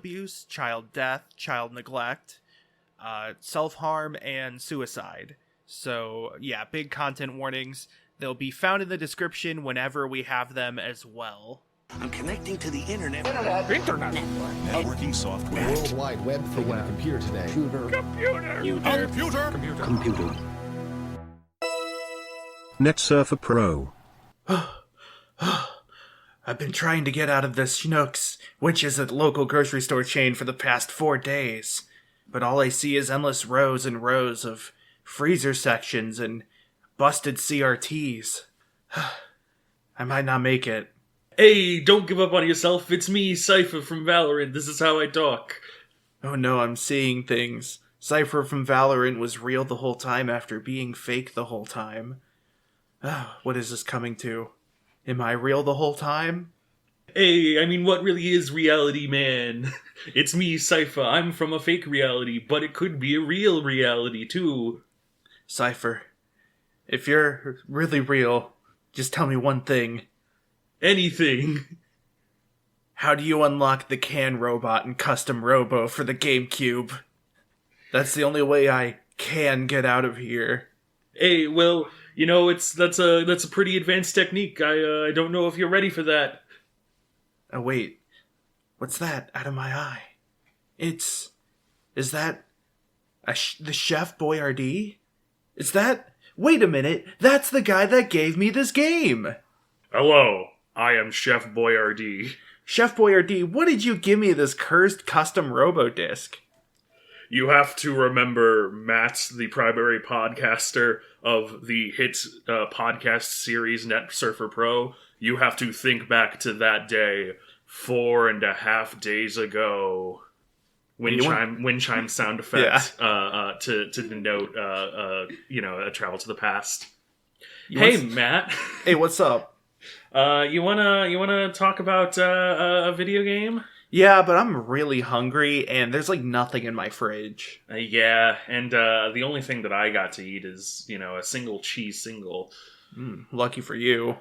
abuse, child death, child neglect, self-harm, and suicide. So, yeah, big content warnings. They'll be found in the description whenever we have them as well. I'm connecting to the internet. Internet. Networking software. World Wide Web for a computer today. Computer. NetSurfer Pro. I've been trying to get out of this Schnucks, which is a local grocery store chain, for the past 4 days. But all I see is endless rows and rows of freezer sections and busted CRTs. I might not make it. Hey, don't give up on yourself. It's me, Cypher from Valorant. This is how I talk. Oh no, I'm seeing things. Cypher from Valorant was real the whole time after being fake the whole time. What is this coming to? Am I real the whole time? Hey, I mean, what really is reality, man? It's me, Cypher. I'm from a fake reality, but it could be a real reality, too. Cypher, if you're really real, just tell me one thing. Anything. How do you unlock the can robot and custom robo for the GameCube? That's the only way I can get out of here. Hey, well, you know, that's a pretty advanced technique. I don't know if you're ready for that. Oh wait, what's that out of my eye? Is that the Chef Boyardee? Wait a minute, that's the guy that gave me this game! Hello, I am Chef Boyardee. Chef Boyardee, what did you give me this cursed custom robo-disc? You have to remember Matt's the primary podcaster of the hit podcast series NetSurfer Pro. You have to think back to that day, 4.5 days ago. Wind chime sound effect to denote a travel to the past. Matt. Hey, what's up? You wanna talk about a video game? Yeah, but I'm really hungry, and there's nothing in my fridge. Yeah, and the only thing that I got to eat is a single cheese single. Lucky for you.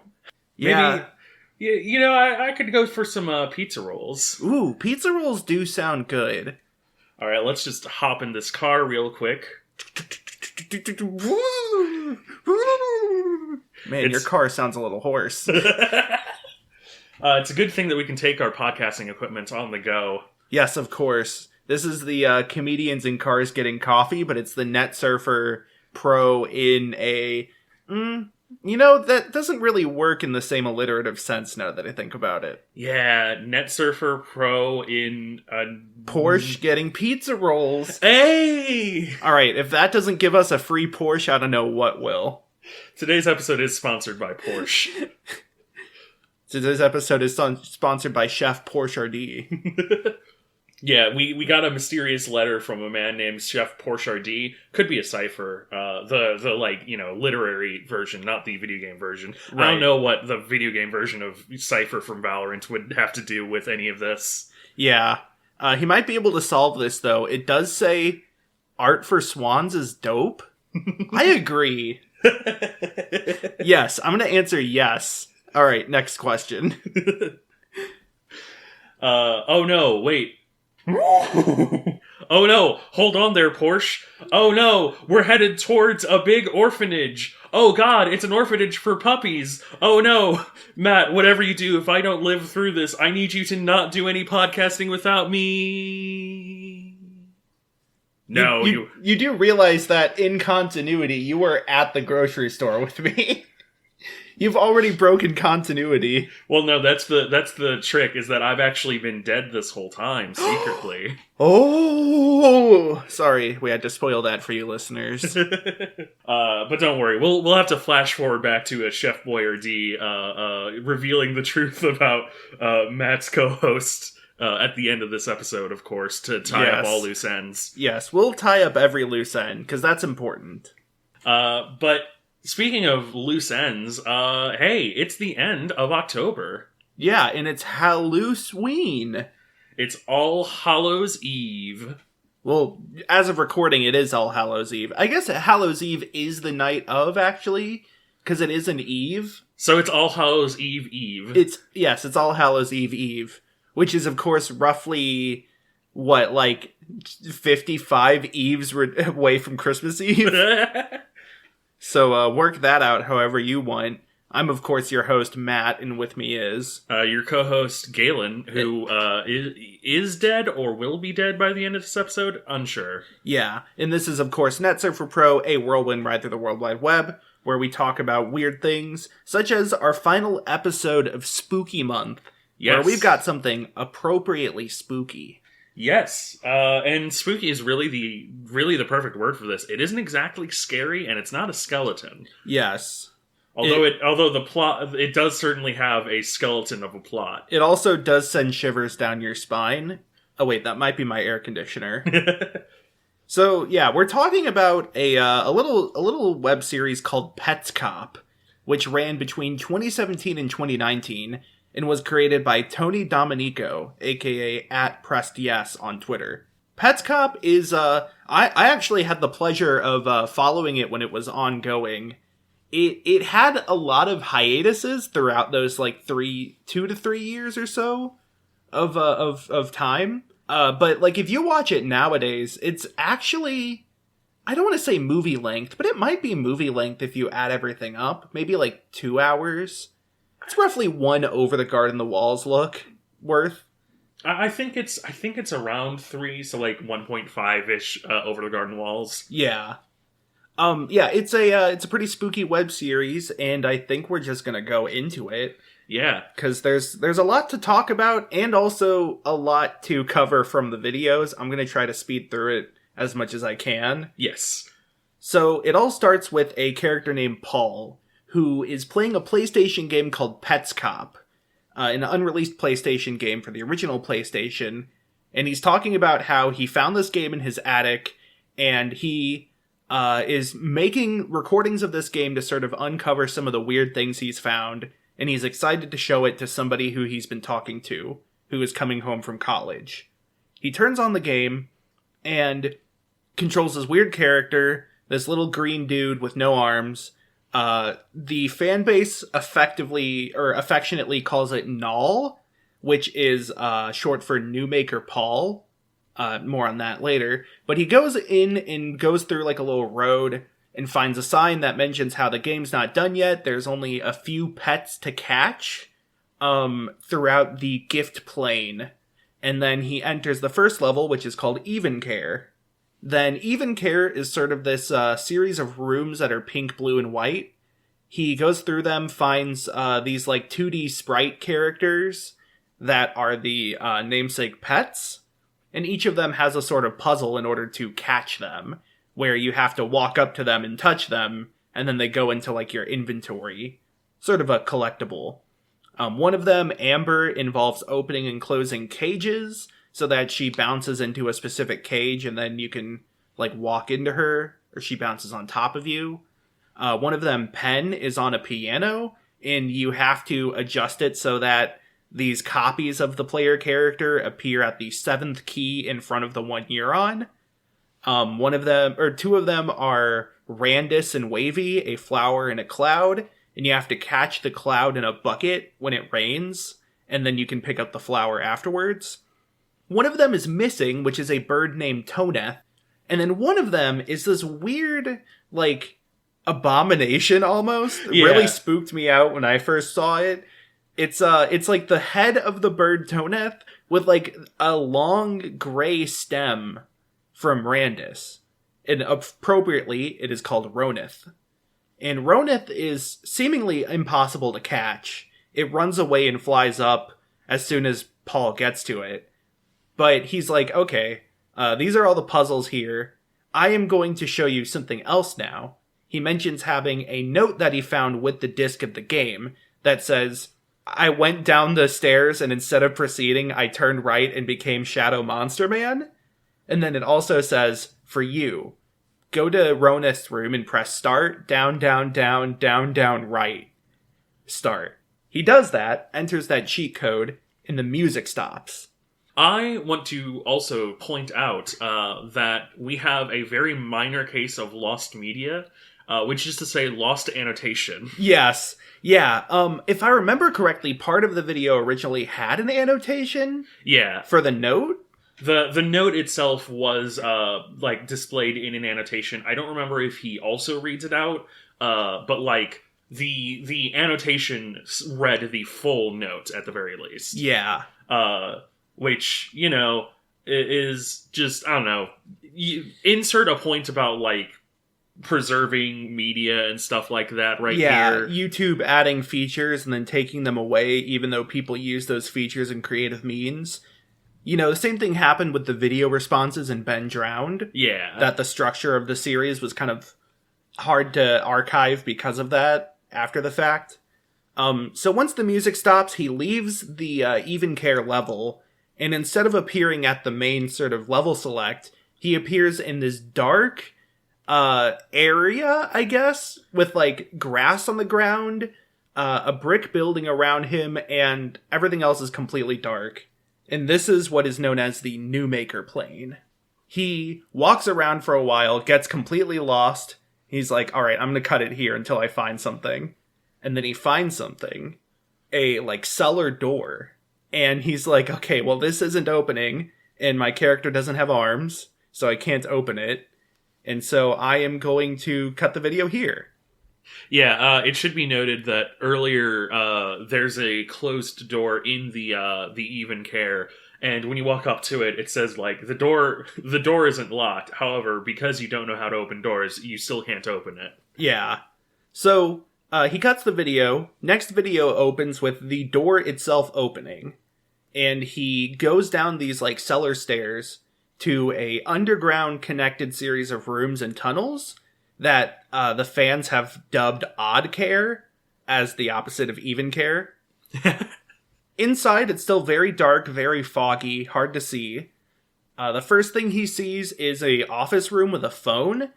Maybe, I could go for some pizza rolls. Ooh, pizza rolls do sound good. All right, let's just hop in this car real quick. Man, your car sounds a little hoarse. It's a good thing that we can take our podcasting equipment on the go. Yes, of course. This is the comedians in cars getting coffee, but it's the NetSurfer Pro in a... that doesn't really work in the same alliterative sense now that I think about it. Yeah, NetSurfer Pro in a... Porsche getting pizza rolls. Hey! Alright, if that doesn't give us a free Porsche, I don't know what will. Today's episode is sponsored by Porsche. Today's episode is sponsored by Chef Boyardee. Yeah, we got a mysterious letter from a man named Chef Boyardee. Could be a cipher. The literary version, not the video game version. Right. I don't know what the video game version of Cypher from Valorant would have to do with any of this. Yeah. He might be able to solve this, though. It does say art for swans is dope. I agree. Yes, I'm going to answer yes. All right, next question. Oh no, wait. Oh no, hold on there, Porsche. Oh no, we're headed towards a big orphanage. Oh god, it's an orphanage for puppies. Oh no, Matt, whatever you do, if I don't live through this, I need you to not do any podcasting without me. No, you do realize that in continuity, you were at the grocery store with me. You've already broken continuity. Well, no, that's the trick, is that I've actually been dead this whole time, secretly. Oh! Sorry, we had to spoil that for you listeners. But don't worry, we'll have to flash forward back to Chef Boyardee revealing the truth about Matt's co-host at the end of this episode, of course, to tie up all loose ends. Yes, we'll tie up every loose end, because that's important. But... speaking of loose ends, hey, it's the end of October. Yeah, and it's Halloween. It's All Hallows Eve. Well, as of recording, it is All Hallows Eve. I guess Hallows Eve is the night of, actually, because it is an eve. So it's All Hallows Eve Eve. It's All Hallows Eve Eve, which is, of course, roughly what, like 55 eves away from Christmas Eve? So work that out however you want. I'm, of course, your host, Matt, and with me is... your co-host, Galen, who is dead or will be dead by the end of this episode? Unsure. Yeah, and this is, of course, NetSurfer Pro, a whirlwind ride through the World Wide Web, where we talk about weird things, such as our final episode of Spooky Month, Yes. where we've got something appropriately spooky. Yes, and spooky is really the perfect word for this. It isn't exactly scary, and it's not a skeleton. Yes. Although the plot, it does certainly have a skeleton of a plot. It also does send shivers down your spine. Oh wait, that might be my air conditioner. So yeah, we're talking about a little web series called Petscop, which ran between 2017 and 2019 and was created by Tony Domenico, aka @PressedYes on Twitter. Petscop is I actually had the pleasure of following it when it was ongoing. It had a lot of hiatuses throughout those like 2 to 3 years or so of time. But like if you watch it nowadays, it's actually, I don't want to say movie length, but it might be movie length if you add everything up. Maybe like 2 hours. It's roughly one Over the Garden the Walls look worth. I think it's around 3, so like 1.5-ish Over the Garden Walls. Yeah. Yeah, it's a pretty spooky web series, and I think we're just gonna go into it. Yeah. Because there's a lot to talk about, and also a lot to cover from the videos. I'm gonna try to speed through it as much as I can. Yes. So, it all starts with a character named Paul, who is playing a PlayStation game called Petscop, an unreleased PlayStation game for the original PlayStation, and he's talking about how he found this game in his attic, and he... is making recordings of this game to sort of uncover some of the weird things he's found, and he's excited to show it to somebody who he's been talking to, who is coming home from college. He turns on the game, and controls this weird character, this little green dude with no arms. The fan base affectionately calls it Null, which is short for Newmaker Paul. More on that later. But he goes in and goes through like a little road and finds a sign that mentions how the game's not done yet. There's only a few pets to catch throughout the gift plane. And then he enters the first level, which is called Even Care. Then Even Care is sort of this series of rooms that are pink, blue, and white. He goes through them, finds these like 2D sprite characters that are the namesake pets. And each of them has a sort of puzzle in order to catch them, where you have to walk up to them and touch them, and then they go into, like, your inventory. Sort of a collectible. One of them, Amber, involves opening and closing cages, so that she bounces into a specific cage, and then you can, like, walk into her, or she bounces on top of you. One of them, Pen, is on a piano, and you have to adjust it so that these copies of the player character appear at the 7th key in front of the one you're on. Two of them are Randus and Wavy, a flower and a cloud, and you have to catch the cloud in a bucket when it rains, and then you can pick up the flower afterwards. One of them is missing, which is a bird named Toneth, and then one of them is this weird, like, abomination almost. It really spooked me out when I first saw it. It's like the head of the bird Toneth with like a long gray stem from Randus. And appropriately, it is called Ronith. And Ronith is seemingly impossible to catch. It runs away and flies up as soon as Paul gets to it. But he's like, okay, these are all the puzzles here. I am going to show you something else now. He mentions having a note that he found with the disc of the game that says, I went down the stairs and instead of proceeding, I turned right and became Shadow Monster Man. And then it also says, for you, go to Ronith's room and press start, down, down, down, down, down, right. Start. He does that, enters that cheat code, and the music stops. I want to also point out that we have a very minor case of lost media, which is to say lost annotation. Yes. Yeah. If I remember correctly, part of the video originally had an annotation. Yeah. For the note. The note itself was like displayed in an annotation. I don't remember if he also reads it out, but like the annotation read the full note at the very least. Yeah. Which, you know, is just, I don't know, you insert a point about like preserving media and stuff like that here. YouTube adding features and then taking them away, even though people use those features in creative means. You know, the same thing happened with the video responses in Ben Drowned. Yeah. That the structure of the series was kind of hard to archive because of that after the fact. So once the music stops, he leaves the even care level, and instead of appearing at the main sort of level select, he appears in this dark area, I guess, with like grass on the ground, a brick building around him, and everything else is completely dark. And this is what is known as the Newmaker plane. He walks around for a while, gets completely lost. He's like, all right, I'm going to cut it here until I find something. And then he finds something, a like cellar door. And he's like, okay, well, this isn't opening, and my character doesn't have arms, so I can't open it. And so I am going to cut the video here. Yeah, it should be noted that earlier there's a closed door in the even care, and when you walk up to it, it says like the door isn't locked. However, because you don't know how to open doors, you still can't open it. Yeah. So he cuts the video. Next video opens with the door itself opening, and he goes down these like cellar stairs to a underground connected series of rooms and tunnels that the fans have dubbed Odd Care as the opposite of Even Care. Inside, it's still very dark, very foggy, hard to see. The first thing he sees is a office room with a phone,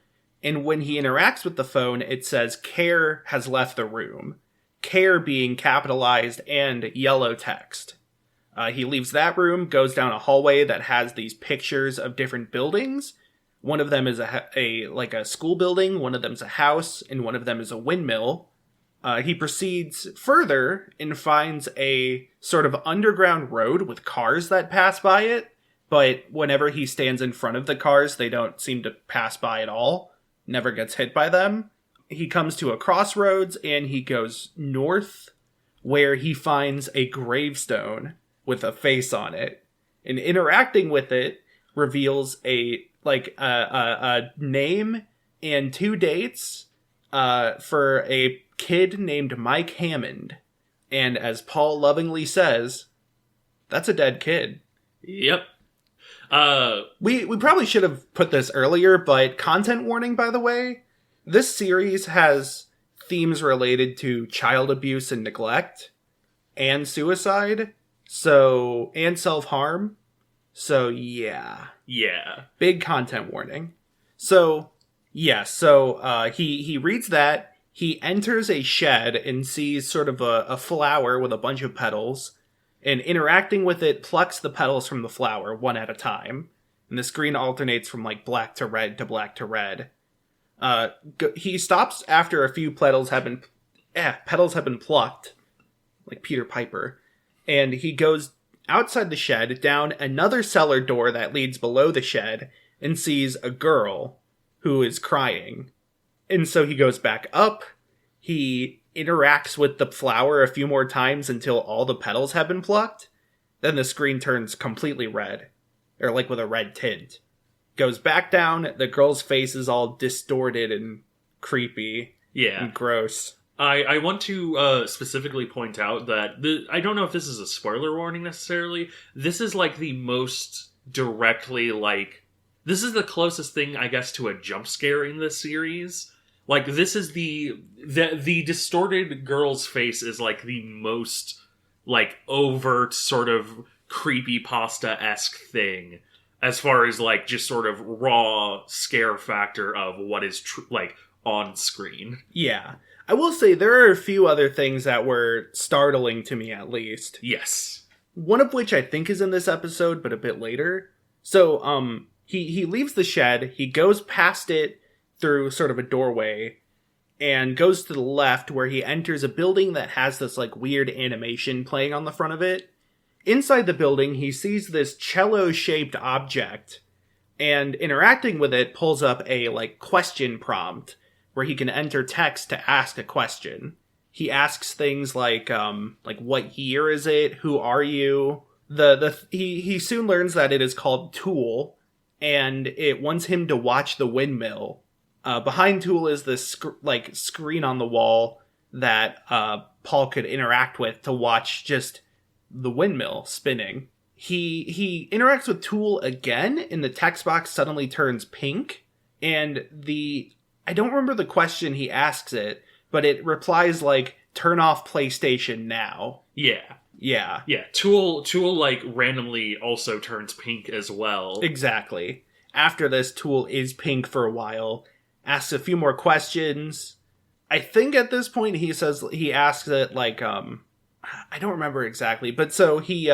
and when he interacts with the phone, it says Care has left the room. Care being capitalized and yellow text. He leaves that room, goes down a hallway that has these pictures of different buildings. One of them is a school building, one of them is a house, and one of them is a windmill. He proceeds further and finds a sort of underground road with cars that pass by it, but whenever he stands in front of the cars, they don't seem to pass by at all. Never gets hit by them. He comes to a crossroads, and he goes north, where he finds a gravestone with a face on it. And interacting with it reveals a name and 2 dates for a kid named Mike Hammond. And as Paul lovingly says, that's a dead kid. Yep. We probably should have put this earlier, but content warning, by the way. This series has themes related to child abuse and neglect, and suicide, and self-harm. So, yeah. Yeah. Big content warning. He reads that. He enters a shed and sees sort of a flower with a bunch of petals, and interacting with it plucks the petals from the flower one at a time. And the screen alternates from like black to red to black to red. He stops after a few petals have been plucked, like Peter Piper, and he goes outside the shed, down another cellar door that leads below the shed, and sees a girl who is crying. And so he goes back up, he interacts with the flower a few more times until all the petals have been plucked, then the screen turns completely red, or like with a red tint. Goes back down, the girl's face is all distorted and creepy and gross. I want to specifically point out that I don't know if this is a spoiler warning necessarily. This is like the most directly this is the closest thing, I guess, to a jump scare in this series. Like, this is the distorted girl's face is like the most like overt sort of creepypasta-esque thing as far as like just sort of raw scare factor of what is on screen. Yeah. I will say there are a few other things that were startling to me, at least. Yes. One of which I think is in this episode, but a bit later. So, he leaves the shed, he goes past it through sort of a doorway, and goes to the left where he enters a building that has this like weird animation playing on the front of it. Inside the building, he sees this cello-shaped object, and interacting with it pulls up a, question prompt where he can enter text to ask a question. He asks things like what year is it? Who are you? He soon learns that it is called Tool, and it wants him to watch the windmill. Behind Tool is this screen on the wall that Paul could interact with to watch just the windmill spinning. He interacts with Tool again, and the text box suddenly turns pink, and I don't remember the question he asks it, but it replies turn off PlayStation now. Yeah. Yeah. Yeah, Tool randomly also turns pink as well. Exactly. After this, Tool is pink for a while, asks a few more questions. I think at this point he asks it I don't remember exactly, but so he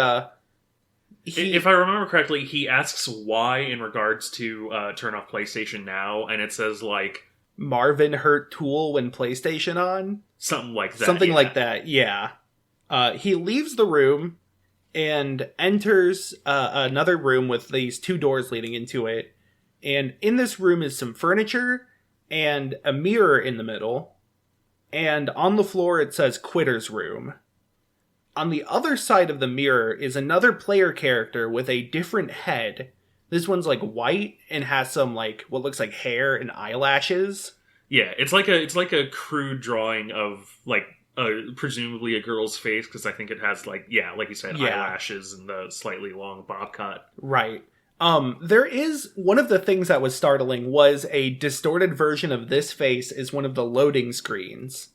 if I remember correctly, he asks why in regards to turn off PlayStation now, and it says Marvin hurt Tool when PlayStation on? Something like that. Something like that, yeah. He leaves the room and enters another room with these two doors leading into it. And in this room is some furniture and a mirror in the middle. And on the floor it says Quitter's Room. On the other side of the mirror is another player character with a different head. This one's white and has some what looks like hair and eyelashes. Yeah, it's like a crude drawing of presumably a girl's face, because I think it has like you said, eyelashes and the slightly long bob cut. Right. There is one of the things that was startling was a distorted version of this face is one of the loading screens.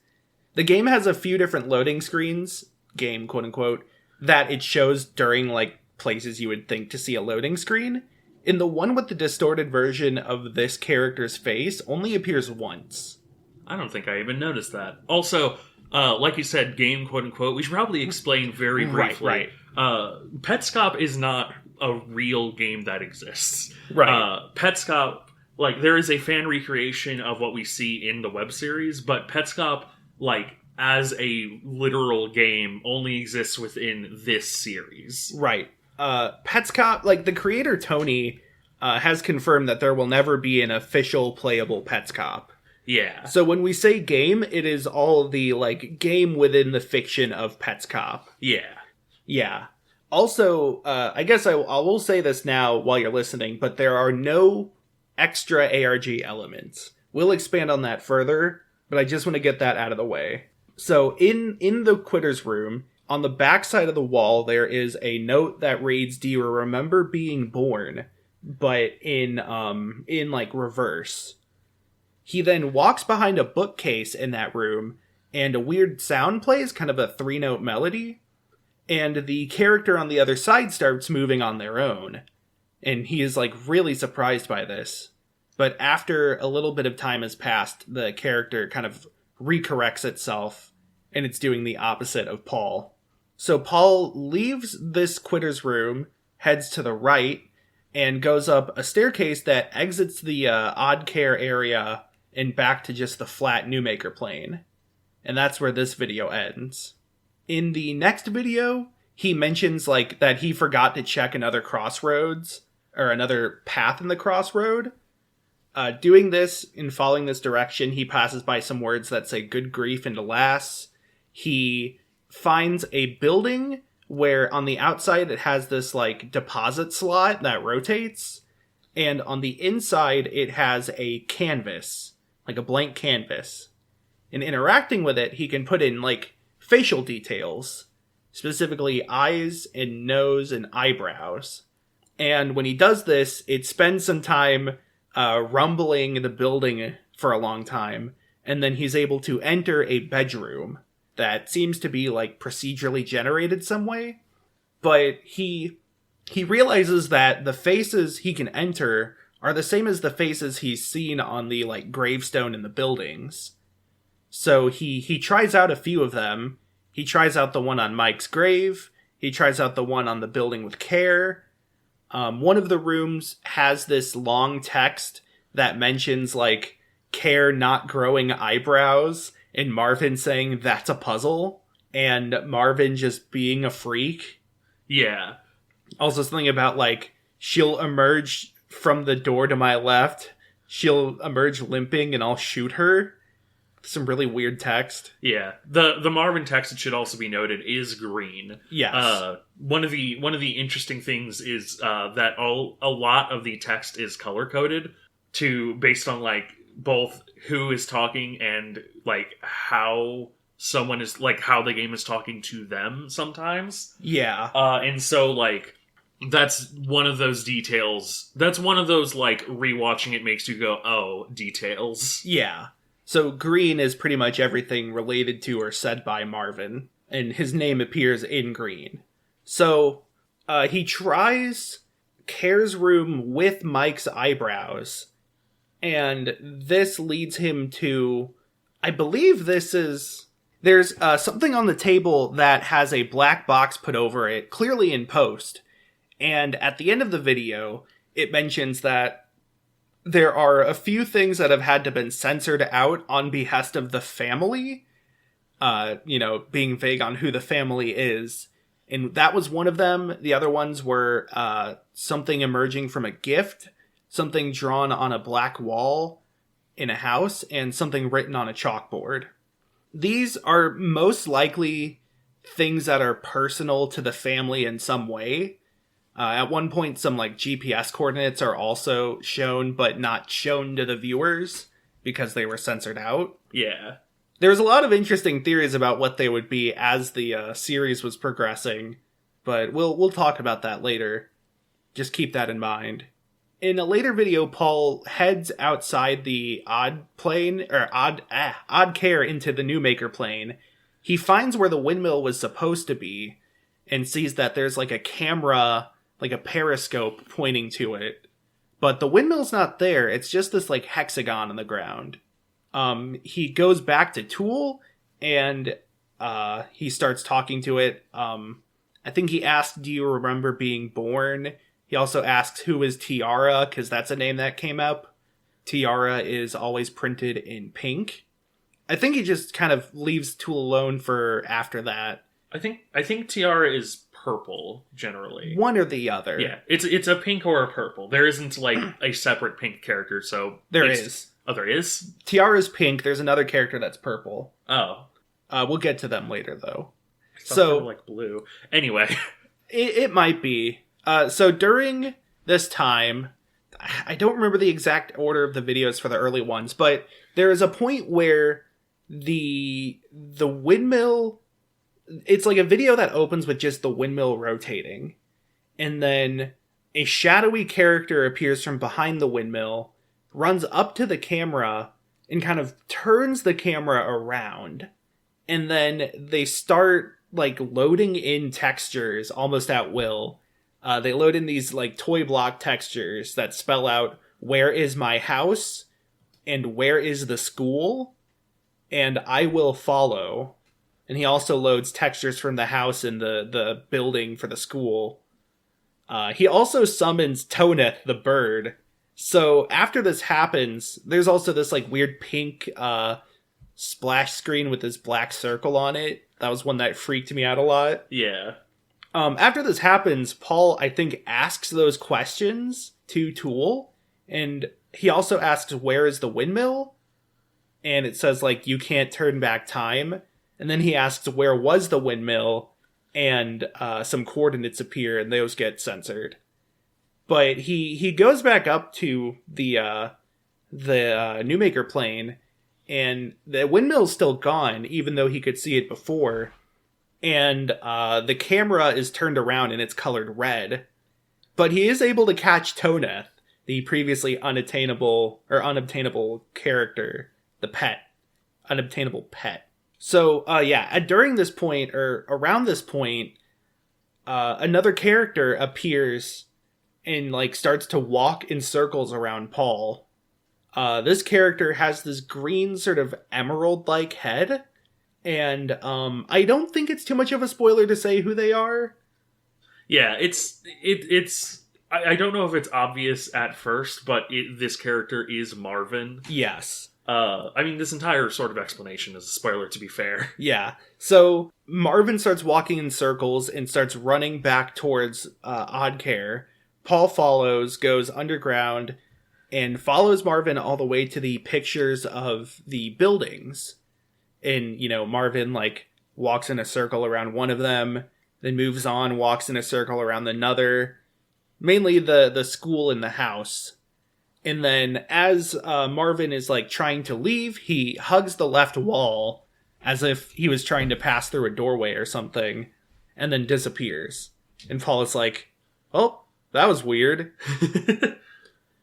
The game has a few different loading screens, game quote unquote, that it shows during places you would think to see a loading screen. In the one with the distorted version of this character's face only appears once. I don't think I even noticed that. Also, like you said, game quote unquote, we should probably explain very briefly. Right. Petscop is not a real game that exists. Right. Petscop, there is a fan recreation of what we see in the web series, but Petscop, as a literal game, only exists within this series. Right. Petscop, the creator Tony has confirmed that there will never be an official playable Petscop. Yeah. So when we say game, it is all the game within the fiction of Petscop. Yeah. Yeah. Also, I guess I will say this now while you're listening, but there are no extra ARG elements. We'll expand on that further, but I just want to get that out of the way. So in the Quitter's Room, on the back side of the wall, there is a note that reads, "Do you remember being born?" But in reverse. He then walks behind a bookcase in that room, and a weird sound plays, kind of a 3-note melody. And the character on the other side starts moving on their own. And he is really surprised by this. But after a little bit of time has passed, the character kind of recorrects itself, and it's doing the opposite of Paul. So Paul leaves this Quitter's Room, heads to the right, and goes up a staircase that exits the odd care area and back to just the flat Newmaker plane. And that's where this video ends. In the next video, he mentions that he forgot to check another crossroads, or another path in the crossroad. Doing this and following this direction, he passes by some words that say "good grief" and "alas." He finds a building where on the outside it has this deposit slot that rotates, and on the inside it has a canvas, a blank canvas. And interacting with it, he can put in facial details, specifically eyes and nose and eyebrows. And when he does this, it spends some time rumbling the building for a long time, and then he's able to enter a bedroom that seems to be procedurally generated some way. But he realizes that the faces he can enter are the same as the faces he's seen on the gravestone in the buildings. So he tries out a few of them. He tries out the one on Mike's grave. He tries out the one on the building with Care. One of the rooms has this long text that mentions Care not growing eyebrows, and Marvin saying that's a puzzle, and Marvin just being a freak. Yeah. Also something about, like, she'll emerge from the door to my left, she'll emerge limping, and I'll shoot her. Some really weird text. Yeah. The Marvin text, it should also be noted, is green. Yes. One of the interesting things is that a lot of the text is color coded based on like both who is talking and like how someone is like how the game is talking to them sometimes. Yeah. And so like that's one of those details. That's one of those like rewatching it makes you go, "Oh, details." Yeah. So green is pretty much everything related to or said by Marvin, and his name appears in green. So he tries Care's room with Mike's eyebrows, and this leads him to, I believe there's something on the table that has a black box put over it, clearly in post, and at the end of the video, it mentions that there are a few things that have had to been censored out on behest of the family, being vague on who the family is. And that was one of them. The other ones were something emerging from a gift, something drawn on a black wall in a house, and something written on a chalkboard. These are most likely things that are personal to the family in some way. At one point, some like GPS coordinates are also shown, but not shown to the viewers because they were censored out. Yeah. There's a lot of interesting theories about what they would be as the series was progressing, but we'll talk about that later. Just keep that in mind. In a later video, Paul heads outside the odd care into the Newmaker plane. He finds where the windmill was supposed to be and sees that there's like a camera, like a periscope pointing to it. But the windmill's not there. It's just this like hexagon on the ground. He goes back to Tool and he starts talking to it. I think he asked, "Do you remember being born?" He also asks, "Who is Tiara?" Because that's a name that came up. Tiara is always printed in pink. I think he just kind of leaves Tool alone for after that. I think Tiara is purple generally. One or the other. Yeah, it's a pink or a purple. There isn't like a separate pink character, so there is. Oh, there is? Tiara's pink. There's another character that's purple. Oh. We'll get to them later, though. I thought So they were like blue. Anyway. It might be. So during this time, I don't remember the exact order of the videos for the early ones, but there is a point where the windmill, it's like a video that opens with just the windmill rotating, and then a shadowy character appears from behind the windmill, runs up to the camera, and kind of turns the camera around, and then they start like loading in textures almost at will. They load in these like toy block textures that spell out "Where is my house?" and "Where is the school?" and "I will follow." And he also loads textures from the house and the building for the school. He also summons Toneth, the bird. So after this happens, there's also this like weird pink splash screen with this black circle on it. That was one that freaked me out a lot. Yeah. After this happens, Paul, I think, asks those questions to Tool. And he also asks, "Where is the windmill?" And it says, like, "You can't turn back time." And then he asks, "Where was the windmill?" And some coordinates appear, and those get censored. But he goes back up to the Newmaker plane, and the windmill's still gone, even though he could see it before. And the camera is turned around, and it's colored red. But he is able to catch Toneth, the previously unobtainable character, the pet. Unobtainable pet. So, during this point, or around this point, another character appears and, like, starts to walk in circles around Paul. This character has this green sort of emerald-like head, and I don't think it's too much of a spoiler to say who they are. Yeah, it's I don't know if it's obvious at first, but this character is Marvin. Yes. I mean, this entire sort of explanation is a spoiler, to be fair. Yeah. So Marvin starts walking in circles and starts running back towards Oddcare. Paul follows, goes underground, and follows Marvin all the way to the pictures of the buildings. And, Marvin, walks in a circle around one of them, then moves on, walks in a circle around another. Mainly the school and the house. And then as Marvin is trying to leave, he hugs the left wall as if he was trying to pass through a doorway or something, and then disappears. And Paul is like, oh, that was weird.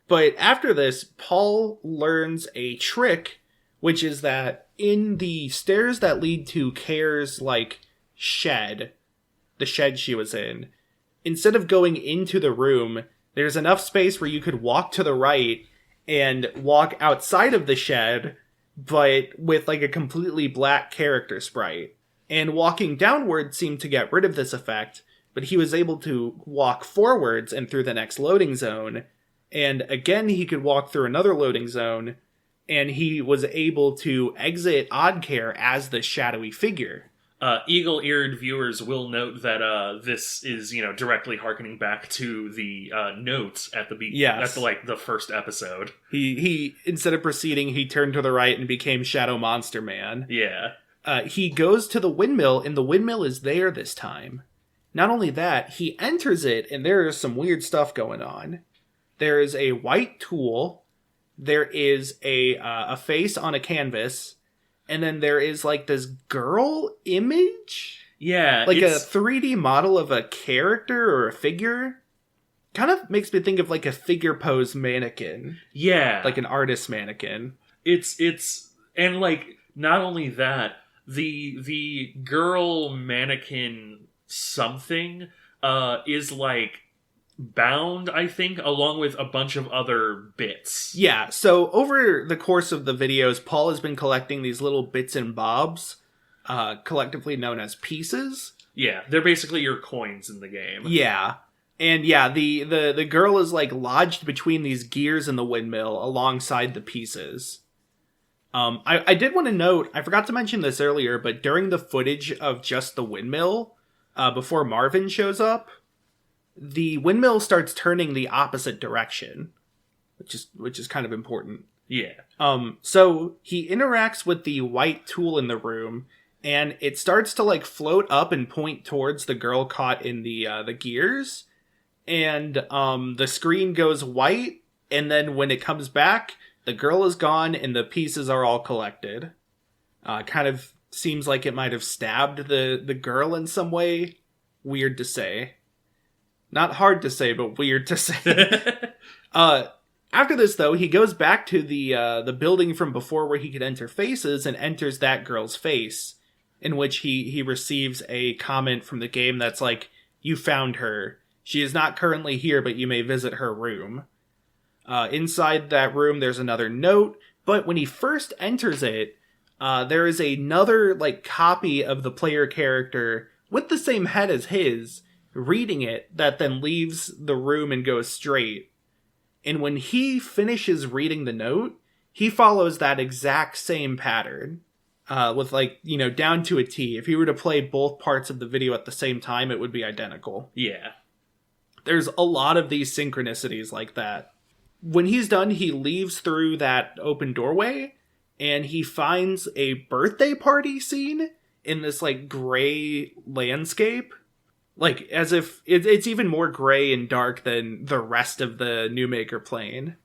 But after this, Paul learns a trick, which is that in the stairs that lead to Care's shed, the shed she was in, instead of going into the room, there's enough space where you could walk to the right and walk outside of the shed, but with a completely black character sprite. And walking downward seemed to get rid of this effect, but he was able to walk forwards and through the next loading zone. And again, he could walk through another loading zone, and he was able to exit Oddcare as the shadowy figure. Eagle-eared viewers will note that this is, directly harkening back to the notes at the Yes. at the first episode. He instead of proceeding, he turned to the right and became Shadow Monster Man. Yeah. He goes to the windmill, and the windmill is there this time. Not only that, he enters it, and there is some weird stuff going on. There is a white tool. There is a face on a canvas. And then there is this girl image? Yeah. A 3D model of a character or a figure. Kind of makes me think of a figure pose mannequin. Yeah. An artist mannequin. It's and not only that, the girl mannequin something is bound, I think, along with a bunch of other bits. Yeah, so over the course of the videos, Paul has been collecting these little bits and bobs, collectively known as pieces. Yeah, they're basically your coins in the game. Yeah. And yeah, the girl is lodged between these gears in the windmill alongside the pieces. I did want to note, I forgot to mention this earlier, but during the footage of just the windmill, before Marvin shows up, the windmill starts turning the opposite direction, which is kind of important. Yeah. So he interacts with the white tool in the room, and it starts to float up and point towards the girl caught in the gears, and the screen goes white, and then when it comes back, the girl is gone and the pieces are all collected. Kind of seems like it might have stabbed the girl in some way. Weird to say. Not hard to say, but weird to say. After this, though, he goes back to the building from before where he could enter faces and enters that girl's face, in which he receives a comment from the game that's you found her. She is not currently here, but you may visit her room. Inside that room, there's another note, but when he first enters it, there is another copy of the player character with the same head as his, reading it, that then leaves the room and goes straight. And when he finishes reading the note, he follows that exact same pattern. With down to a T. If you were to play both parts of the video at the same time, it would be identical. Yeah. There's a lot of these synchronicities like that. When he's done, he leaves through that open doorway, and he finds a birthday party scene in this gray landscape. As if it's even more gray and dark than the rest of the Newmaker plane.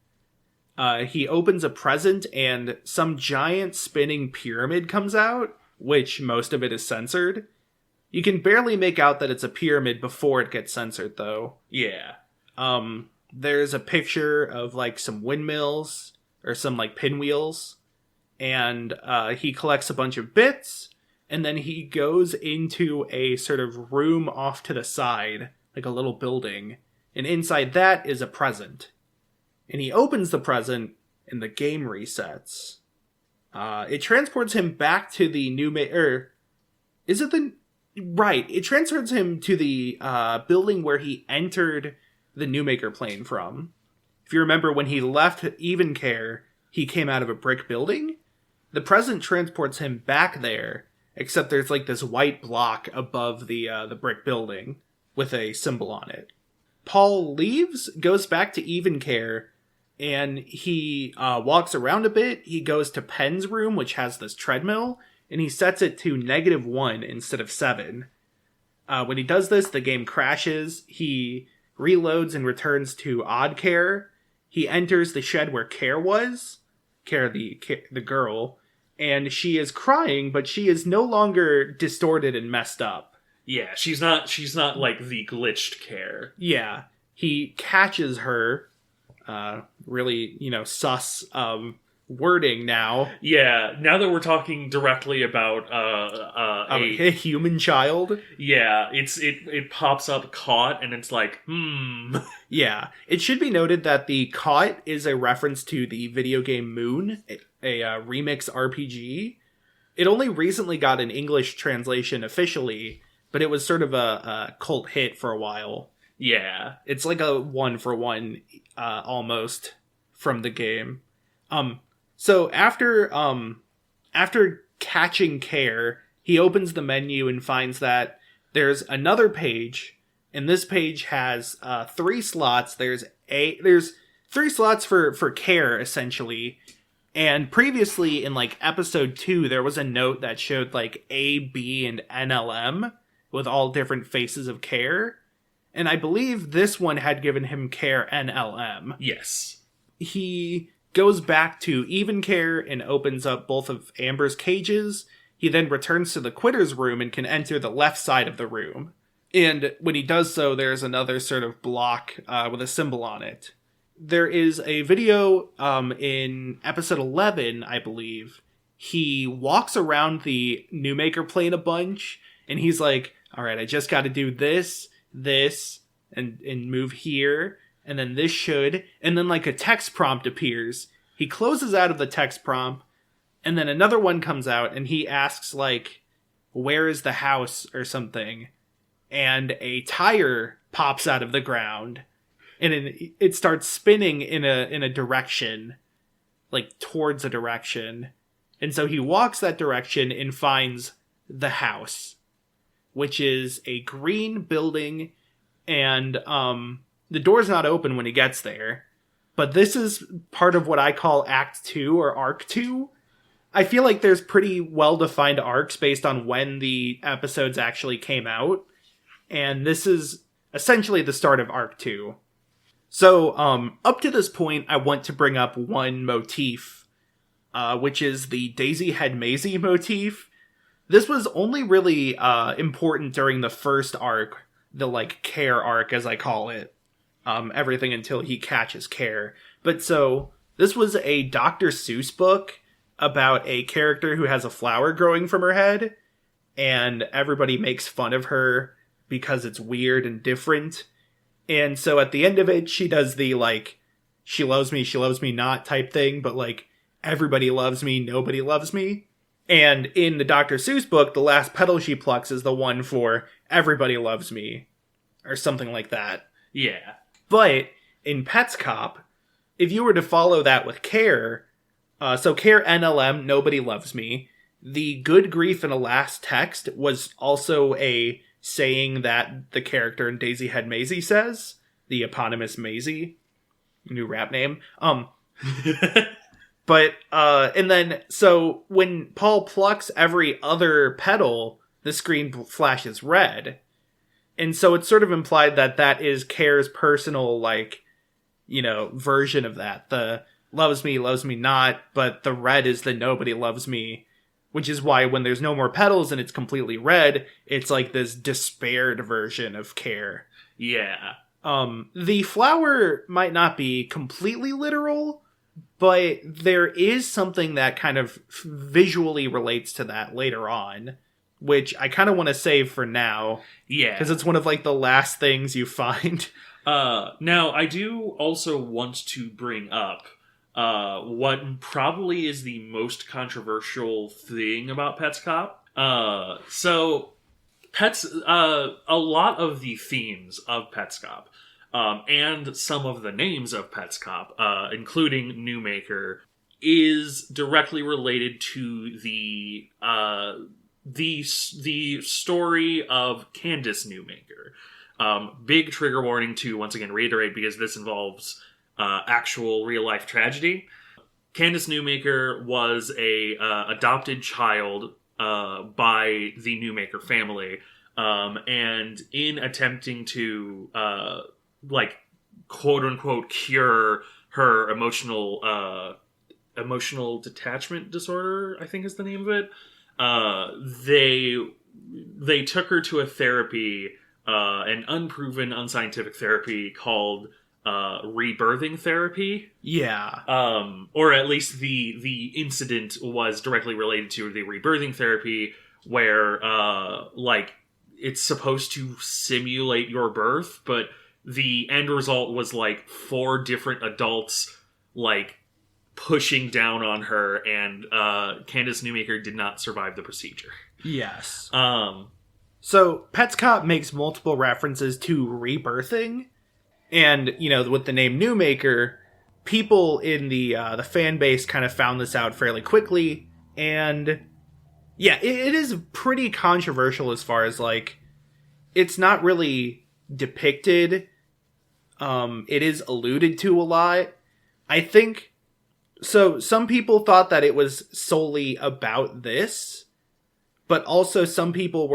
He opens a present and some giant spinning pyramid comes out, which most of it is censored. You can barely make out that it's a pyramid before it gets censored, though. Yeah. There's a picture of some windmills or some pinwheels, and he collects a bunch of bits. And then he goes into a sort of room off to the side, a little building. And inside that is a present. And he opens the present, and the game resets. It transports him back to the Newmaker... Is it the... Right, it transfers him to the building where he entered the Newmaker plane from. If you remember, when he left Evencare, he came out of a brick building. The present transports him back there, except there's like this white block above the brick building with a symbol on it. Paul leaves, goes back to Even Care, and he walks around a bit. He goes to Penn's room, which has this treadmill, and he sets it to -1 instead of 7. When he does this, the game crashes. He reloads and returns to Odd Care. He enters the shed where Care was, the girl, and she is crying, but she is no longer distorted and messed up. Yeah, she's not like the glitched Care. Yeah, he catches her, really, sus wording now. Yeah, now that we're talking directly about A human child. Yeah, it pops up caught, and it's like, Yeah, it should be noted that the caught is a reference to the video game Moon, a remix RPG. It only recently got an English translation officially, but it was sort of a cult hit for a while. Yeah. It's like a 1-for-1 almost from the game. So after catching Care, he opens the menu and finds that there's another page, and this page has 3 slots. There's 3 slots for Care, essentially. And previously in like episode 2, there was a note that showed like A, B, and NLM with all different faces of Care. And I believe this one had given him Care NLM. Yes. He goes back to Even Care and opens up both of Amber's cages. He then returns to the Quitter's room and can enter the left side of the room. And when he does so, there's another sort of block with a symbol on it. There is a video in episode 11, I believe. He walks around the Newmaker plane a bunch, and he's like, all right, I just got to do this, and move here, and then this should, and then like a text prompt appears. He closes out of the text prompt, and then another one comes out, and he asks like, where is the house or something? And a tire pops out of the ground, and it starts spinning in a direction, like towards a direction. And so he walks that direction and finds the house, which is a green building, and the door's not open when he gets there. But this is part of what I call Act 2 or Arc 2. I feel like there's pretty well-defined arcs based on when the episodes actually came out. And this is essentially the start of Arc 2. So, up to this point, I want to bring up one motif, which is the Daisy Head Maisie motif. This was only really important during the first arc, the like Care arc as I call it. Everything until he catches Care. But so, this was a Dr. Seuss book about a character who has a flower growing from her head, and everybody makes fun of her because it's weird and different. And so at the end of it, she does the like, she loves me not type thing, but like, everybody loves me, nobody loves me. And in the Dr. Seuss book, the last petal she plucks is the one for everybody loves me, or something like that. Yeah. But in Petscop, if you were to follow that with Care, so Care NLM, nobody loves me, the good grief in a last text was also a saying that the character in Daisy Head Maisie says, the eponymous Maisie, new rap name. But, and then, so when Paul plucks every other petal, the screen flashes red. And so it's sort of implied that that is Care's personal, like, version of that. The loves me not, but the red is the nobody loves me. Which is why when there's no more petals and it's completely red, it's like this despaired version of Care. Yeah. The flower might not be completely literal, but there is something that kind of visually relates to that later on, which I kind of want to save for now. Yeah. Because it's one of like the last things you find. Now, I do also want to bring up what probably is the most controversial thing about Petscop. So, a lot of the themes of Petscop, and some of the names of Petscop, including Newmaker, is directly related to the story of Candace Newmaker. Big trigger warning to once again reiterate, because this involves actual real life tragedy. Candace Newmaker was a adopted child by the Newmaker family, and in attempting to quote unquote cure her emotional detachment disorder, I think is the name of it. They took her to a therapy, an unproven, unscientific therapy called rebirthing therapy. Yeah. Or at least the incident was directly related to the rebirthing therapy, where it's supposed to simulate your birth, but the end result was 4 different adults pushing down on her, and Candace Newmaker did not survive the procedure. Yes. So Petscop makes multiple references to rebirthing, and with the name Newmaker, people in the fan base kind of found this out fairly quickly, and yeah, it is pretty controversial as far as it's not really depicted. It is alluded to a lot. I think so. Some people thought that it was solely about this, but also some people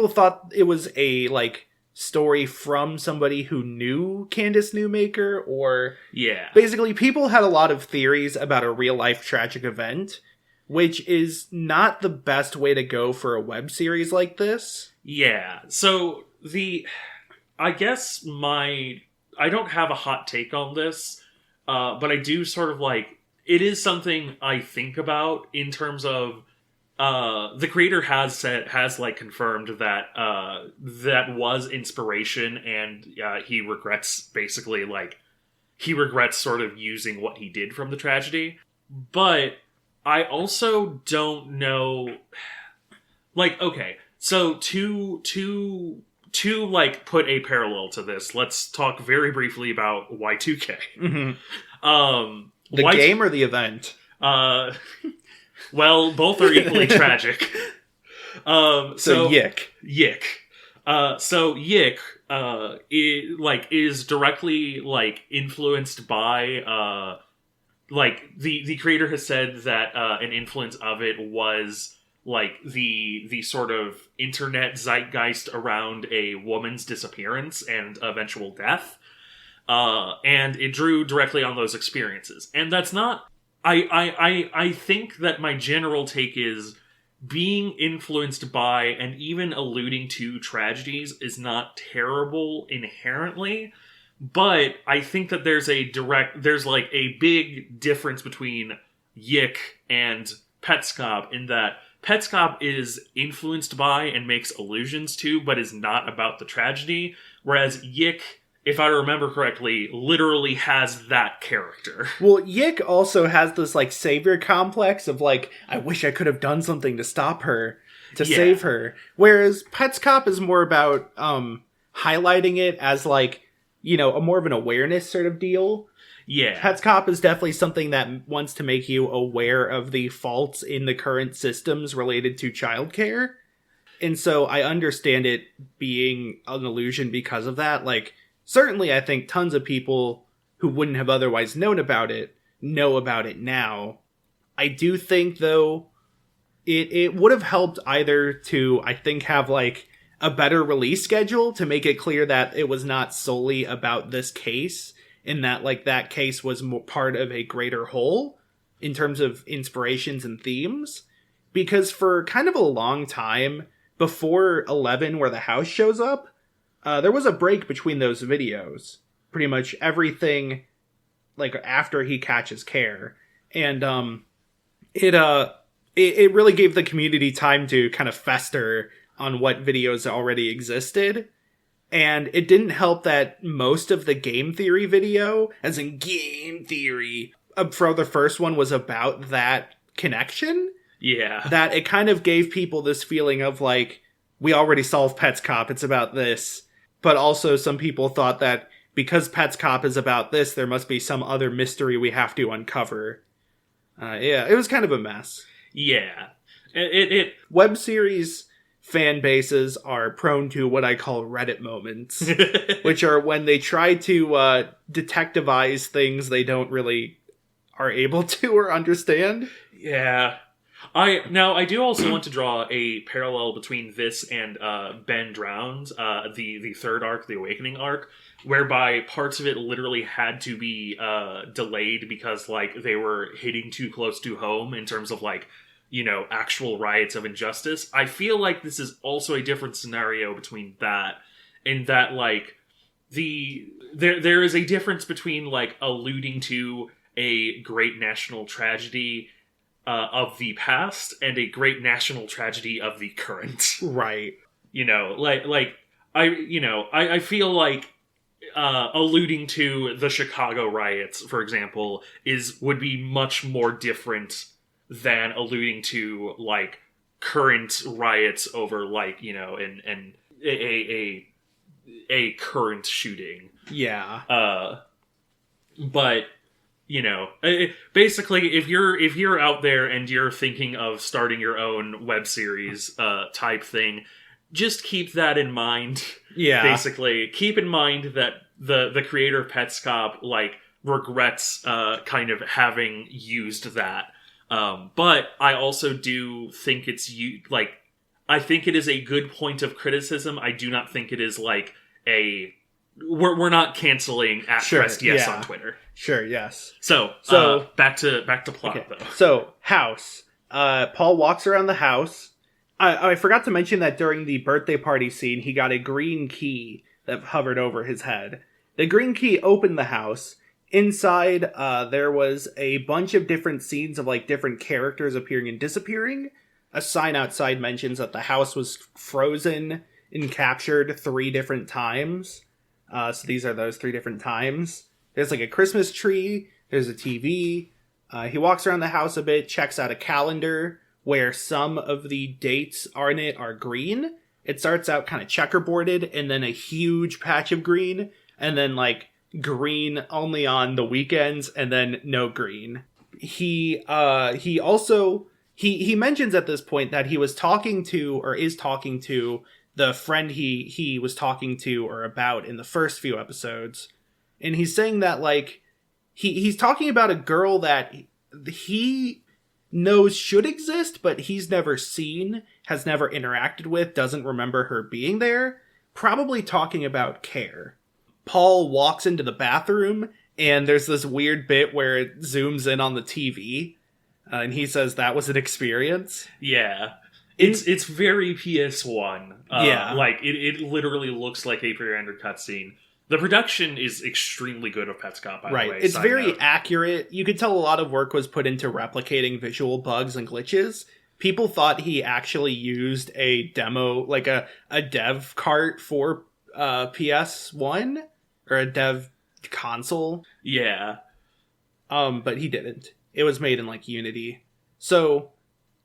thought it was a story from somebody who knew Candace Newmaker, or yeah, basically people had a lot of theories about a real life tragic event, which is not the best way to go for a web series like this. Yeah. So I guess I don't have a hot take on this, but I do sort of it is something I think about in terms of the creator has confirmed that that was inspiration, and he regrets sort of using what he did from the tragedy. But I also don't know, okay, so to put a parallel to this, let's talk very briefly about Y2K. Mm-hmm. The game or the event? Well, both are equally tragic. So Yick. So Yick, is directly influenced by the creator has said that an influence of it was the sort of internet zeitgeist around a woman's disappearance and eventual death, and it drew directly on those experiences. And that's not. I think that my general take is being influenced by and even alluding to tragedies is not terrible inherently, but I think that there's a big difference between Yick and Petscop, in that Petscop is influenced by and makes allusions to, but is not about the tragedy, whereas Yick, if I remember correctly, literally has that character. Well, Yick also has this savior complex of I wish I could have done something to stop her, to save her. Whereas Petscop is more about highlighting it as a more of an awareness sort of deal. Yeah. Petscop is definitely something that wants to make you aware of the faults in the current systems related to childcare. And so I understand it being an illusion because of that. Certainly, I think tons of people who wouldn't have otherwise known about it know about it now. I do think, though, it would have helped either to, I think, have a better release schedule to make it clear that it was not solely about this case, and that that case was part of a greater whole in terms of inspirations and themes. Because for kind of a long time before 11, where the house shows up, there was a break between those videos. Pretty much everything, after he catches care. And it really gave the community time to kind of fester on what videos already existed. And it didn't help that most of the game theory video, as in game theory, for the first one was about that connection. Yeah. That it kind of gave people this feeling of we already solved Petscop, it's about this. But also some people thought that because Petscop is about this, there must be some other mystery we have to uncover. Yeah, it was kind of a mess. Yeah. It Web series fan bases are prone to what I call Reddit moments, which are when they try to detectivize things they don't really are able to or understand. Yeah. I do also want to draw a parallel between this and Ben Drowned, the third arc, the Awakening arc, whereby parts of it literally had to be delayed because like they were hitting too close to home in terms of like, you know, actual riots of injustice. I feel like this is also a different scenario between that, in that like there is a difference between like alluding to a great national tragedy of the past and a great national tragedy of the current. Right. You know, I feel like alluding to the Chicago riots, for example, would be much more different than alluding to like current riots over like, you know, and a current shooting. Yeah. But you know, basically, if you're out there and you're thinking of starting your own web series type thing, just keep that in mind. Yeah. Basically, keep in mind that the creator of Petscop like regrets kind of having used that. But I also do think I think it is a good point of criticism. I do not think it is like we're not canceling at Pressed Yes on Twitter. Sure, yes. So back to plot, though. So, house. Paul walks around the house. I forgot to mention that during the birthday party scene, he got a green key that hovered over his head. The green key opened the house. Inside, there was a bunch of different scenes of like different characters appearing and disappearing. A sign outside mentions that the house was frozen and captured 3 different times. So these are those 3 different times. There's like a Christmas tree. There's a TV. He walks around the house a bit, checks out a calendar where some of the dates on it are green. It starts out kind of checkerboarded and then a huge patch of green and then like green only on the weekends and then no green. He also mentions at this point that he was talking to or is talking to the friend he was talking to or about in the first few episodes. And he's saying that, like, he's talking about a girl that he knows should exist, but he's never seen, has never interacted with, doesn't remember her being there. Probably talking about Care. Paul walks into the bathroom, and there's this weird bit where it zooms in on the TV, and he says that was an experience. Yeah. It's very PS1. Yeah. Like, it literally looks like a pre-rendered cutscene. The production is extremely good of Petscop, by the way. It's very accurate. You could tell a lot of work was put into replicating visual bugs and glitches. People thought he actually used a demo, like a dev cart for PS1 or a dev console. Yeah. But he didn't. It was made in like Unity. So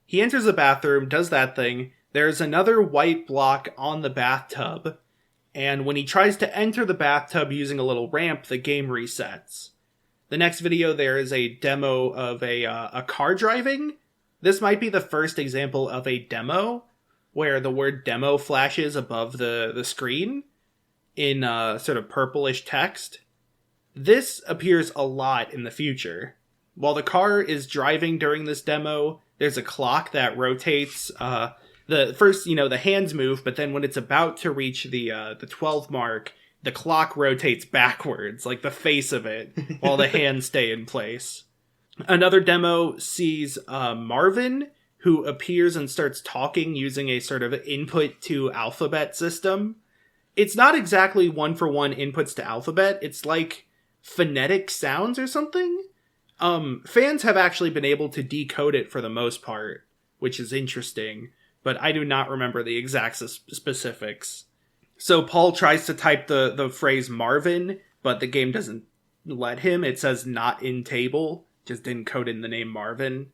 he enters the bathroom, does that thing. There's another white block on the bathtub. And when he tries to enter the bathtub using a little ramp, the game resets. The next video there is a demo of a car driving. This might be the first example of a demo where the word demo flashes above the screen in sort of purplish text. This appears a lot in the future. While the car is driving during this demo, there's a clock that rotates. The first, the hands move, but then when it's about to reach the 12 mark, the clock rotates backwards, like the face of it, while the hands stay in place. Another demo sees Marvin, who appears and starts talking using a sort of input to alphabet system. It's not exactly one-for-one inputs to alphabet. It's like phonetic sounds or something. Fans have actually been able to decode it for the most part, which is interesting, but I do not remember the exact specifics. So Paul tries to type the phrase Marvin, but the game doesn't let him. It says not in table, just didn't code in the name Marvin.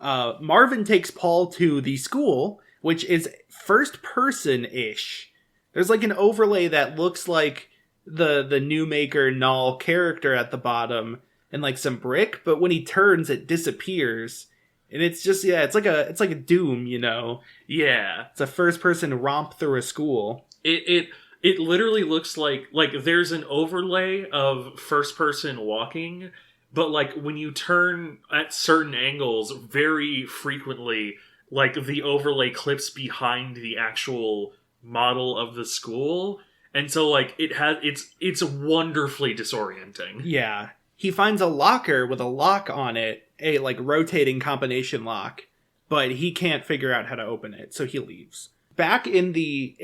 Marvin takes Paul to the school, which is first person-ish. There's like an overlay that looks like the Newmaker null character at the bottom and like some brick, but when he turns, it disappears. And it's just, it's like a Doom, you know? Yeah. It's a first-person romp through a school. It literally looks like there's an overlay of first-person walking, but like when you turn at certain angles, very frequently, like the overlay clips behind the actual model of the school, and so like it's wonderfully disorienting. Yeah. He finds a locker with a lock on it, a like rotating combination lock, but he can't figure out how to open it, so he leaves. Back in the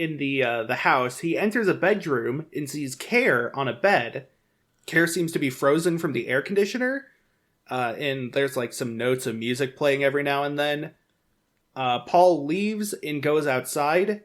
house, he enters a bedroom and sees Care on a bed. Care seems to be frozen from the air conditioner, and there's like some notes of music playing every now and then. Paul leaves and goes outside,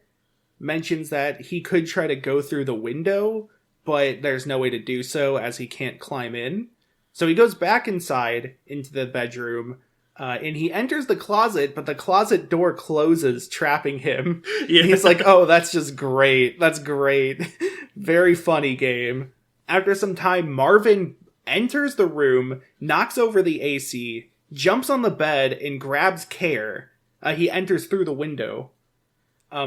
mentions that he could try to go through the window, but there's no way to do so as he can't climb in. So he goes back inside into the bedroom, and he enters the closet, but the closet door closes, trapping him. Yeah. He's like, oh, that's just great. That's great. Very funny game. After some time, Marvin enters the room, knocks over the AC, jumps on the bed, and grabs Care. He enters through the window.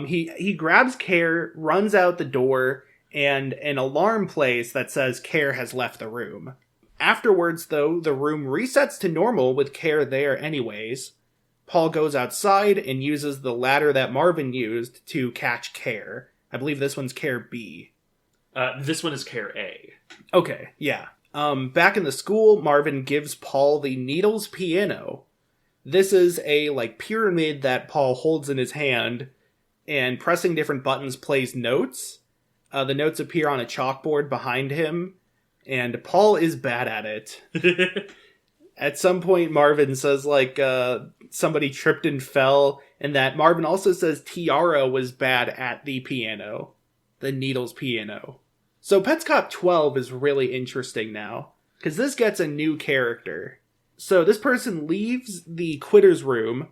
He grabs Care, runs out the door, and an alarm plays that says Care has left the room. Afterwards, though, the room resets to normal with Care there anyways. Paul goes outside and uses the ladder that Marvin used to catch Care. I believe this one's Care B. This one is Care A. Okay, yeah. Back in the school, Marvin gives Paul the Needles piano. This is a, like, pyramid that Paul holds in his hand, and pressing different buttons plays notes. The notes appear on a chalkboard behind him, and Paul is bad at it. At some point, Marvin says, like, somebody tripped and fell, and that Marvin also says Tiara was bad at the piano. The Needles piano. So Petscop 12 is really interesting now, because this gets a new character. So this person leaves the quitter's room,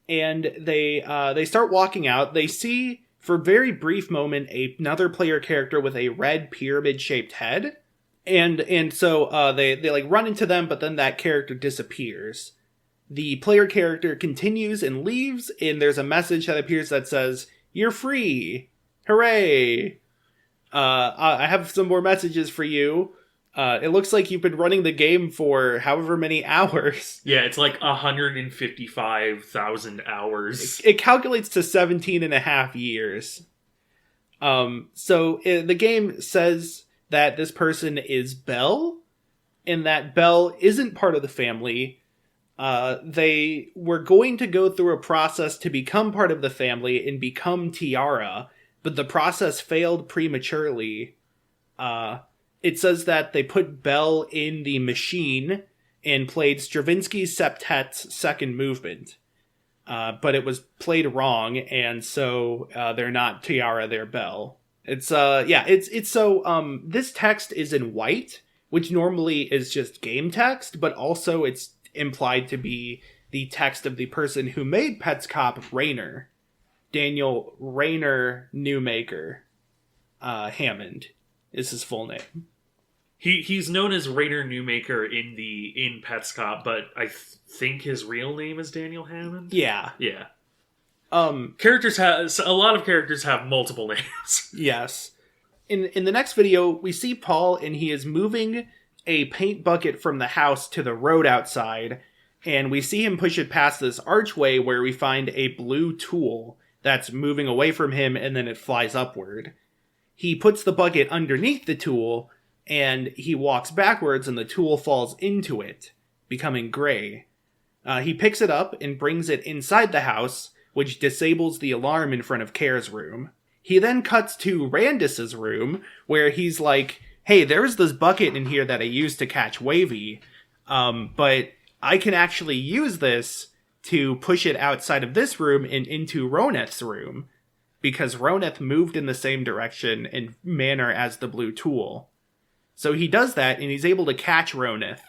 and they start walking out. They see, for a very brief moment, another player character with a red pyramid-shaped head. And so they like run into them, but then that character disappears. The player character continues and leaves, and there's a message that appears that says, "You're free! Hooray! I have some more messages for you. It looks like you've been running the game for however many hours." Yeah, it's like 155,000 hours. It calculates to 17 and a half years. So the game says that this person is Belle, and that Belle isn't part of the family. They were going to go through a process to become part of the family and become Tiara, but the process failed prematurely. It says that they put Belle in the machine and played Stravinsky's Septet's second movement. But it was played wrong, and so they're not Tiara, they're Belle. This text is in white, which normally is just game text, but also it's implied to be the text of the person who made Petscop, Rayner. Daniel Rayner Newmaker. Hammond is his full name. He's known as Rayner Newmaker in Petscop, but I think his real name is Daniel Hammond. Yeah. Yeah. A lot of characters have multiple names. Yes. In the next video, we see Paul, and he is moving a paint bucket from the house to the road outside, and we see him push it past this archway where we find a blue tool that's moving away from him, and then it flies upward. He puts the bucket underneath the tool, and he walks backwards, and the tool falls into it, becoming gray. He picks it up and brings it inside the house, which disables the alarm in front of Care's room. He then cuts to Randus's room, where he's like, "Hey, there's this bucket in here that I used to catch Wavy, but I can actually use this to push it outside of this room and into Roneth's room, because Roneth moved in the same direction and manner as the blue tool." So he does that, and he's able to catch Roneth.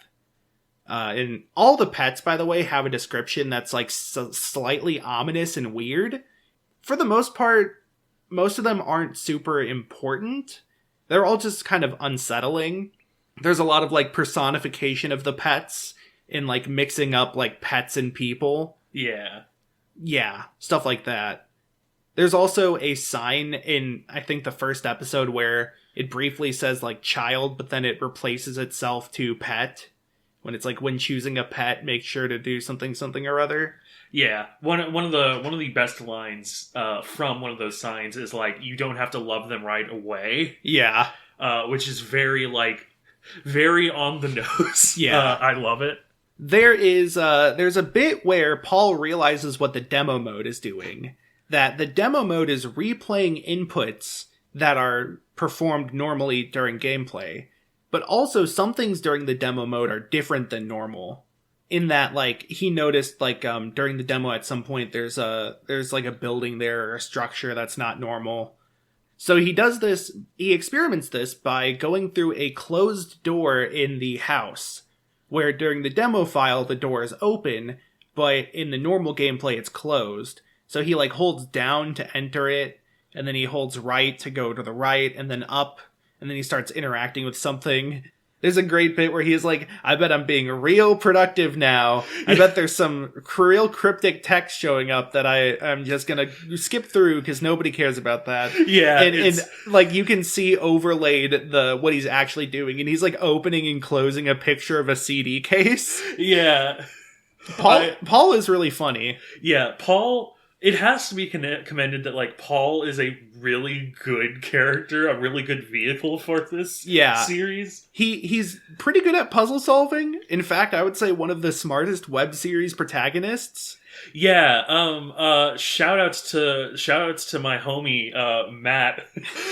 And all the pets, by the way, have a description that's like slightly ominous and weird. For the most part, most of them aren't super important. they're all just kind of unsettling. There's a lot of, like, personification of the pets in, like, mixing up, like, pets and people. Yeah. Yeah, stuff like that. There's also a sign in, I think, the first episode where it briefly says, like, child, but then it replaces itself to pet. When it's like, when choosing a pet, make sure to do something or other. Yeah, one of the best lines from one of those signs is like, you don't have to love them right away. Yeah. Which is very on the nose. Yeah. I love it. There's a bit where Paul realizes what the demo mode is doing. That the demo mode is replaying inputs that are performed normally during gameplay. But also, some things during the demo mode are different than normal. In that, like, he noticed, like, during the demo at some point, there's like a building there or a structure that's not normal. So he experiments this by going through a closed door in the house, where during the demo file, the door is open, but in the normal gameplay, it's closed. So he, like, holds down to enter it, and then he holds right to go to the right, and then up, and then he starts interacting with something. There's a great bit where he's like, I bet I'm being real productive now. I bet there's some real cryptic text showing up that I'm just gonna skip through because nobody cares about that. Yeah. And like, you can see overlaid what he's actually doing, and he's like opening and closing a picture of a CD case. Yeah. Paul is really funny. Yeah, Paul... It has to be commended that, like, Paul is a really good character, a really good vehicle for this series. He's pretty good at puzzle solving. In fact, I would say one of the smartest web series protagonists. Yeah, shout-outs to my homie, Matt,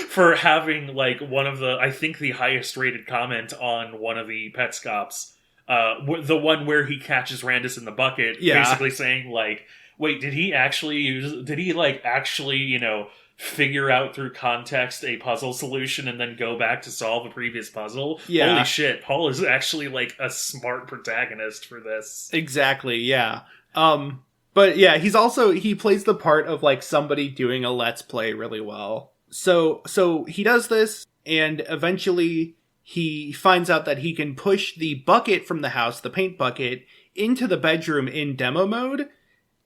for having, like, one of the, I think, the highest rated comment on one of the Petscops. The one where he catches Randus in the bucket, basically saying, like, wait, did he actually, you know, figure out through context a puzzle solution and then go back to solve a previous puzzle? Yeah. Holy shit, Paul is actually, like, a smart protagonist for this. Exactly, yeah. But yeah, he plays the part of, like, somebody doing a Let's Play really well. So he does this, and eventually he finds out that he can push the bucket from the house, the paint bucket, into the bedroom in demo mode.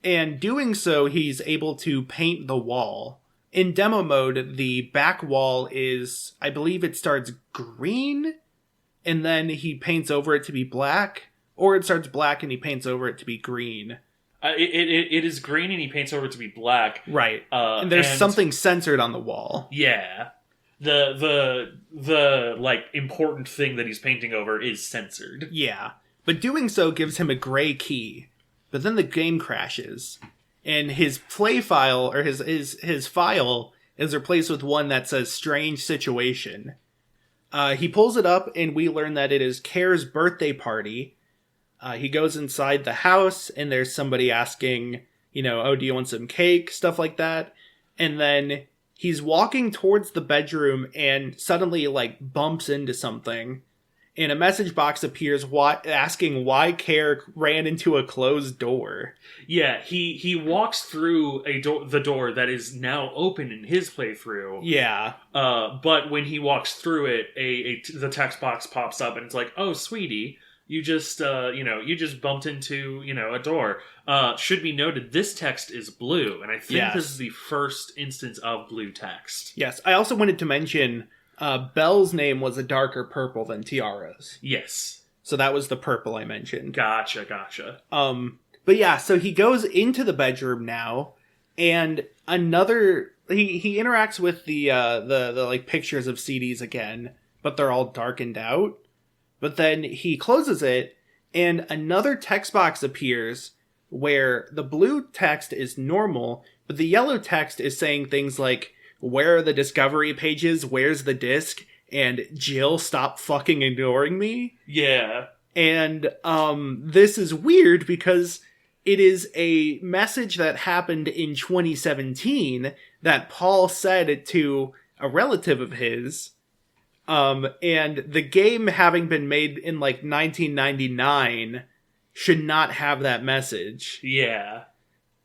And doing so, he's able to paint the wall. In demo mode, the back wall is, I believe it starts green, and then he paints over it to be black, or it starts black and he paints over it to be green. It is green and he paints over it to be black. Right. And there's something censored on the wall. Yeah. The like, important thing that he's painting over is censored. Yeah. But doing so gives him a gray key. But then the game crashes, and his play file, or his file, is replaced with one that says strange situation. He pulls it up, and we learn that it is Care's birthday party. He goes inside the house, and there's somebody asking, you know, oh, do you want some cake? Stuff like that. And then he's walking towards the bedroom, and suddenly, like, bumps into something. And a message box appears asking why Care ran into a closed door. Yeah, he walks through the door that is now open in his playthrough. Yeah. But when he walks through it, the text box pops up and it's like, oh, sweetie, you just bumped into, a door. Should be noted, this text is blue, and I think this is the first instance of blue text. Yes, I also wanted to mention... Belle's name was a darker purple than Tiara's. Yes. So that was the purple I mentioned. Gotcha. But yeah, so he goes into the bedroom now, and he interacts with the like pictures of CDs again, but they're all darkened out. But then he closes it, and another text box appears where the blue text is normal, but the yellow text is saying things like, where are the discovery pages? Where's the disc? And Jill, stop fucking ignoring me. Yeah. And this is weird because it is a message that happened in 2017 that Paul said to a relative of his. And the game having been made in like 1999 should not have that message. Yeah.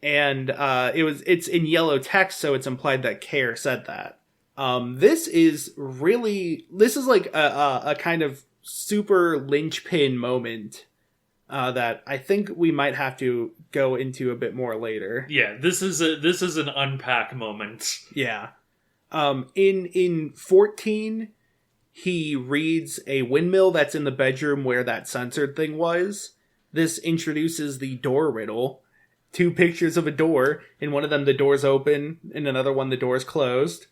And it's in yellow text, so it's implied that Care said that. This is like a kind of super linchpin moment that I think we might have to go into a bit more later. Yeah, this is an unpack moment. Yeah. In 14, he reads a windmill that's in the bedroom where that censored thing was. This introduces the door riddle. 2 pictures of a door. In one of them, the door's open. In another one, the door's closed.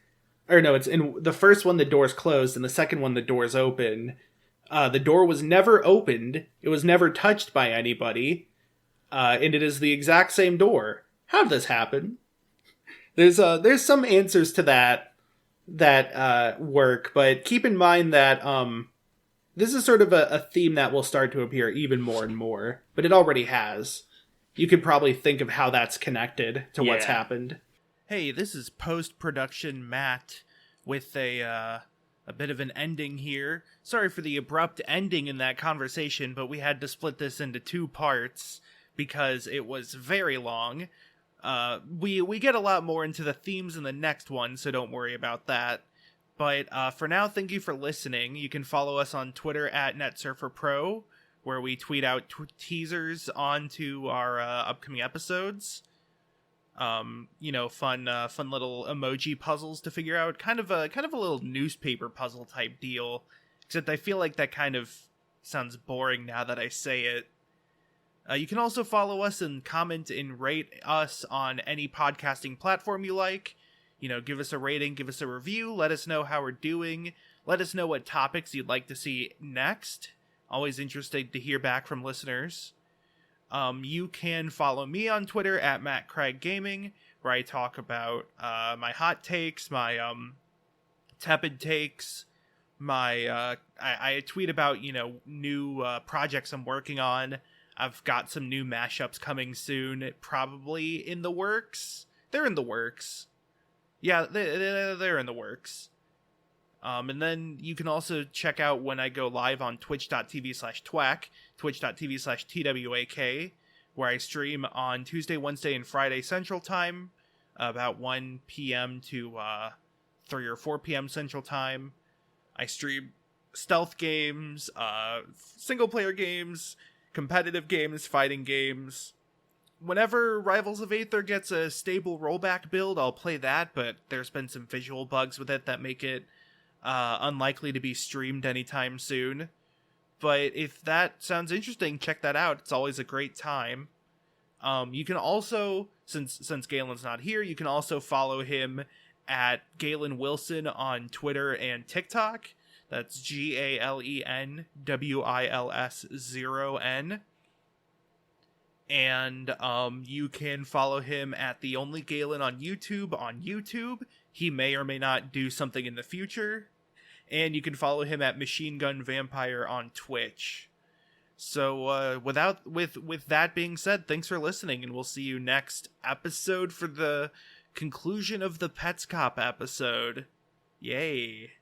Or no, it's in the first one, the door's closed. In the second one, the door's open. The door was never opened. It was never touched by anybody. And it is the exact same door. How did this happen? There's some answers to that work, but keep in mind that this is sort of a theme that will start to appear even more and more, but it already has. You could probably think of how that's connected to what's happened. Hey, this is post-production Matt with a bit of an ending here. Sorry for the abrupt ending in that conversation, but we had to split this into 2 parts because it was very long. We get a lot more into the themes in the next one, so don't worry about that. But for now, thank you for listening. You can follow us on Twitter at NetSurferPro, where we tweet out teasers onto our upcoming episodes. Fun little emoji puzzles to figure out. Kind of a little newspaper puzzle type deal. Except I feel like that kind of sounds boring now that I say it. You can also follow us and comment and rate us on any podcasting platform you like. Give us a rating, give us a review, let us know how we're doing. Let us know what topics you'd like to see next. Always interested to hear back from listeners. You can follow me on Twitter at MattCraigGaming, where I talk about my hot takes, my tepid takes, my I tweet about new projects I'm working on. I've got some new mashups coming soon, probably in the works. They're in the works. Yeah, they're in the works. And then you can also check out when I go live on twitch.tv/twack, twitch.tv/twak, where I stream on Tuesday, Wednesday, and Friday Central Time, about 1 p.m. to 3 or 4 p.m. Central Time. I stream stealth games, single-player games, competitive games, fighting games. Whenever Rivals of Aether gets a stable rollback build, I'll play that, but there's been some visual bugs with it that make it unlikely to be streamed anytime soon. But if that sounds interesting, check that out. It's always a great time. You can also, since Galen's not here, you can also follow him at Galen Wilson on Twitter and TikTok. That's GalenWils0N. And you can follow him at The Only Galen on YouTube. He may or may not do something in the future. And you can follow him at Machine Gun Vampire on Twitch. So with that being said, thanks for listening, and we'll see you next episode for the conclusion of the Petscop episode. Yay.